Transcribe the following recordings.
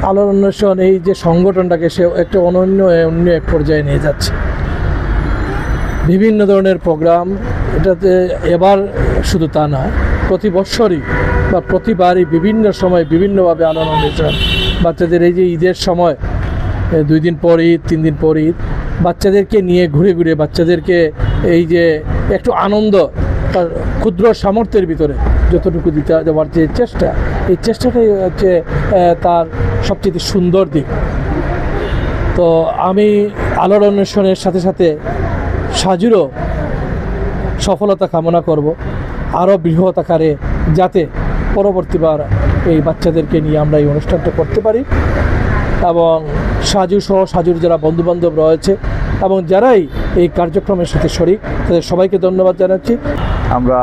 আলোর অন্বেষণ এই যে সংগঠনটাকে সে একটা অনন্য এক পর্যায়ে নিয়ে যাচ্ছে। বিভিন্ন ধরনের প্রোগ্রাম, এটাতে এবার শুধু তা না, প্রতি বৎসরই বা প্রতিবারই বিভিন্ন সময় বিভিন্নভাবে আলোর অন্বেষণ বাচ্চাদের এই যে ঈদের সময় 2 দিন পর ঈদ 3 দিন পর ঈদ বাচ্চাদেরকে নিয়ে ঘুরে ঘুরে বাচ্চাদেরকে এই যে একটু আনন্দ তার ক্ষুদ্র সামর্থ্যের ভিতরে যতটুকু দিতে দেওয়ার যে চেষ্টা, এই চেষ্টাটাই হচ্ছে তার সবচেয়ে সুন্দর দিক। তো আমি আলোর অন্বেষণের সাথে সাথে সাজুরও সফলতা কামনা করব, আরও বৃহৎ আকারে যাতে পরবর্তীবার এই বাচ্চাদেরকে নিয়ে আমরা এই অনুষ্ঠানটা করতে পারি। এবং সাজু সহ সাজুর যারা বন্ধুবান্ধব রয়েছে এবং যারাই এই কার্যক্রমের সাথে শরিক, তাদের সবাইকে ধন্যবাদ জানাচ্ছি। আমরা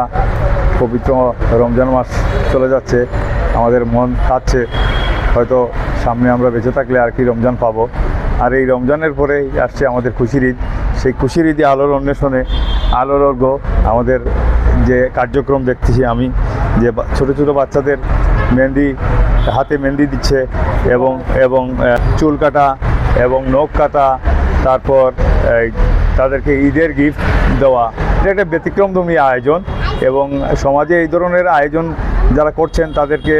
পবিত্র রমজান মাস চলে যাচ্ছে, আমাদের মন চাচ্ছে হয়তো সামনে আমরা বেঁচে থাকলে আর কি রমজান পাবো। আর এই রমজানের পরেই আসছে আমাদের খুশির ঈদ। সেই খুশির ঈদে আলোর অন্বেষণে আলোর অর্ঘ আমাদের যে কার্যক্রম দেখতেছি আমি, যে ছোটো ছোটো বাচ্চাদের মেহেন্দি, হাতে মেহেন্দি দিচ্ছে এবং এবং চুল কাটা এবং নখ কাটা, তারপর তাদেরকে ঈদের গিফট দেওয়া, এটা একটা ব্যতিক্রমধর্মী আয়োজন। এবং সমাজে এই ধরনের আয়োজন যারা করছেন তাদেরকে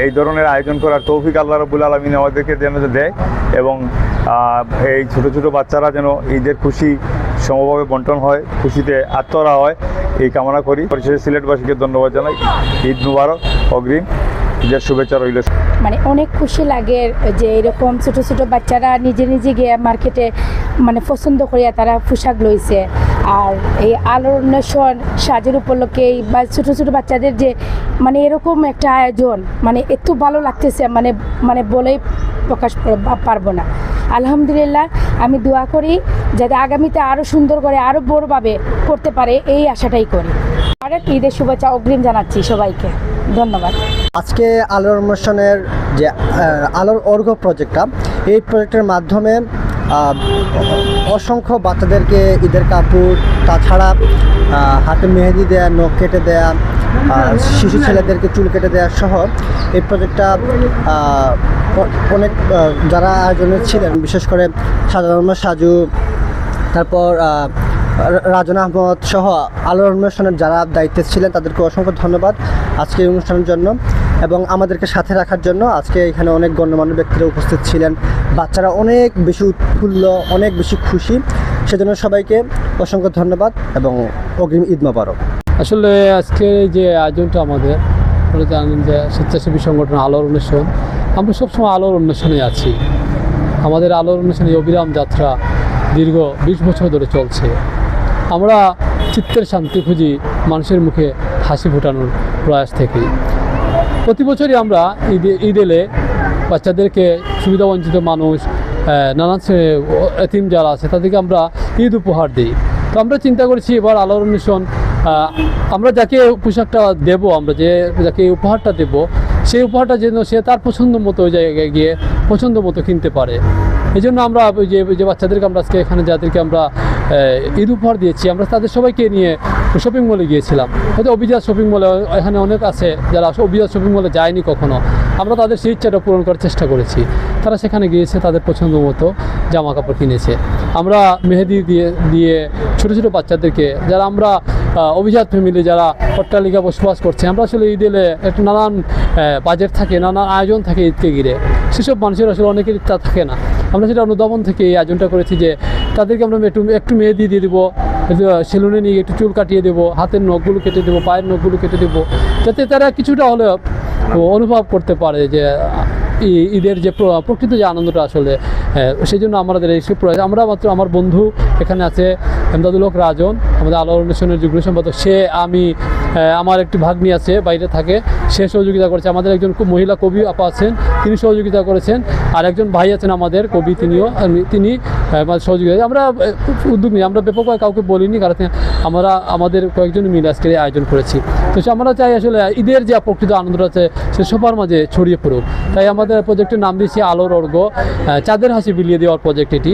এই ধরনের আয়োজন করার তৌফিক আল্লাহ রাব্বুল আলামিন আমাদেরকে যেন দেয় এবং এই ছোটো ছোটো বাচ্চারা যেন ঈদের খুশি সমভাবে বন্টন হয়, খুশিতে আত্মহারা হয়, এই কামনা করি। পরিশেষে সিলেটবাসীকে ধন্যবাদ জানাই। ঈদ মুবারক, অগ্রিম ঈদের শুভেচ্ছা রইল। মানে অনেক খুশি লাগে যে এরকম ছোটো ছোটো বাচ্চারা নিজে নিজে গিয়ে মার্কেটে মানে পছন্দ করিয়া তারা পোশাক লইছে। আর এই আলোর অন্বেষণ সাজের উপলক্ষে বা ছোটো ছোটো বাচ্চাদের যে মানে এরকম একটা আয়োজন, মানে এত ভালো লাগতেছে, মানে মানে বলেই প্রকাশ পারবো না। আলহামদুলিল্লাহ, আমি দোয়া করি যাতে আগামীতে আরও সুন্দর করে আরও বড়ভাবে করতে পারে, এই আশাটাই করি। আর ঈদের শুভেচ্ছা অগ্রিম জানাচ্ছি সবাইকে, ধন্যবাদ। আজকে আলোর অন্বেষণের যে আলোর অর্ঘ প্রজেক্টটা, এই প্রজেক্টের মাধ্যমে অসংখ্য বাচ্চাদেরকে ঈদের কাপড়, তাছাড়া হাতে মেহেদি দেয়া, নখ কেটে দেয়া, শিশু ছেলেদেরকে চুল কেটে দেওয়া সহ এই প্রজেক্টটা অনেক যারা আয়োজনে ছিলেন, বিশেষ করে সাজু, তারপর রাজন আহমদ সহ আলোর অন্বেষণের যারা দায়িত্বে ছিলেন তাদেরকে অসংখ্য ধন্যবাদ আজকে এই অনুষ্ঠানের জন্য এবং আমাদেরকে সাথে রাখার জন্য। আজকে এখানে অনেক গণ্যমান্য ব্যক্তিরা উপস্থিত ছিলেন, বাচ্চারা অনেক বেশি উৎফুল্ল, অনেক বেশি খুশি, সেজন্য সবাইকে অসংখ্য ধন্যবাদ এবং অগ্রিম ঈদ মোবারক। আসলে আজকে যে আয়োজনটা আমাদের জানেন যে স্বেচ্ছাসেবী সংগঠন আলোর অন্বেষণ, আমরা সবসময় আলোর অন্বেষণে আছি। আমাদের আলোর অন্বেষণে অবিরাম যাত্রা দীর্ঘ 20 বছর ধরে চলছে। আমরা চিত্তের শান্তি খুঁজি মানুষের মুখে হাসি ফোটানোর প্রয়াস থেকে। প্রতি বছরই আমরা ঈদ এলে বাচ্চাদেরকে, সুবিধাবঞ্চিত মানুষ, নানান এতিম যারা আছে তাদেরকে আমরা ঈদ উপহার দিই। তো আমরা চিন্তা করেছি এবার আলোর অন্বেষণ আমরা যাকে পোশাকটা দেবো, আমরা যাকে উপহারটা দেব, সেই উপহারটা যেন সে তার পছন্দ মতো ওই জায়গায় গিয়ে পছন্দ মতো কিনতে পারে। এই জন্য আমরা যে বাচ্চাদেরকে আমরা আজকে এখানে যাদেরকে আমরা ঈদ উপহার দিয়েছি, আমরা তাদের সবাইকে নিয়ে শপিং মলে গিয়েছিলাম। হয়তো অভিজাত শপিং মলে এখানে অনেক আছে যারা অভিজাত শপিং মলে যায়নি কখনো, আমরা তাদের সেই ইচ্ছাটা পূরণ করার চেষ্টা করেছি। তারা সেখানে গিয়েছে, তাদের পছন্দ মতো জামা কাপড় কিনেছে। আমরা মেহেদি দিয়ে ছোটো ছোটো বাচ্চাদেরকে, যারা আমরা অভিজাত ফ্যামিলি যারা অট্টালিকা বসবাস করছে, আমরা আসলে ঈদ এলে একটু নানান বাজেট থাকে, নানান আয়োজন থাকে ঈদকে ঘিরে, সেসব মানুষের আসলে অনেকের ইচ্ছা থাকে না। আমরা সেটা অনুধাবন থেকে এই আয়োজনটা করেছি যে তাদেরকে আমরা একটু মেহেদি দিয়ে দেবো, সেলুনে নিয়ে একটু চুল কাটিয়ে দেবো, হাতের নখগুলো কেটে দেবো, পায়ের নখগুলো কেটে দেবো, যাতে তারা কিছুটা হলেও অনুভব করতে পারে যে ঈদের যে প্রকৃত যে আনন্দটা আসলে। সেই জন্য আমাদের এই প্রয়াস। আমরা মাত্র আমার বন্ধু এখানে আছে এমদাদুল হক রাজন, আমাদের আলোর অন্বেষণের যুগ্ম সম্পাদক, সে, আমি, আমার একটি ভাগ্নি আছে বাইরে থাকে, সে সহযোগিতা করেছে। আমাদের একজন মহিলা কবি আপা আছেন, তিনি সহযোগিতা করেছেন। আর একজন ভাই আছেন আমাদের কবি, তিনি সহযোগিতা। আমরা উদ্যোগ নিই, আমরা ব্যাপকভাবে কাউকে বলিনি, কারণ আমাদের কয়েকজন মিলে আজকের আয়োজন করেছি। তো আমরা চাই আসলে ঈদের যে প্রকৃত আনন্দটা আছে সে সবার মাঝে ছড়িয়ে পড়ুক। তাই আমাদের প্রজেক্টের নাম দিয়েছি আলোর অর্ঘ, চাঁদের হাসি বিলিয়ে দেওয়ার প্রজেক্ট এটি।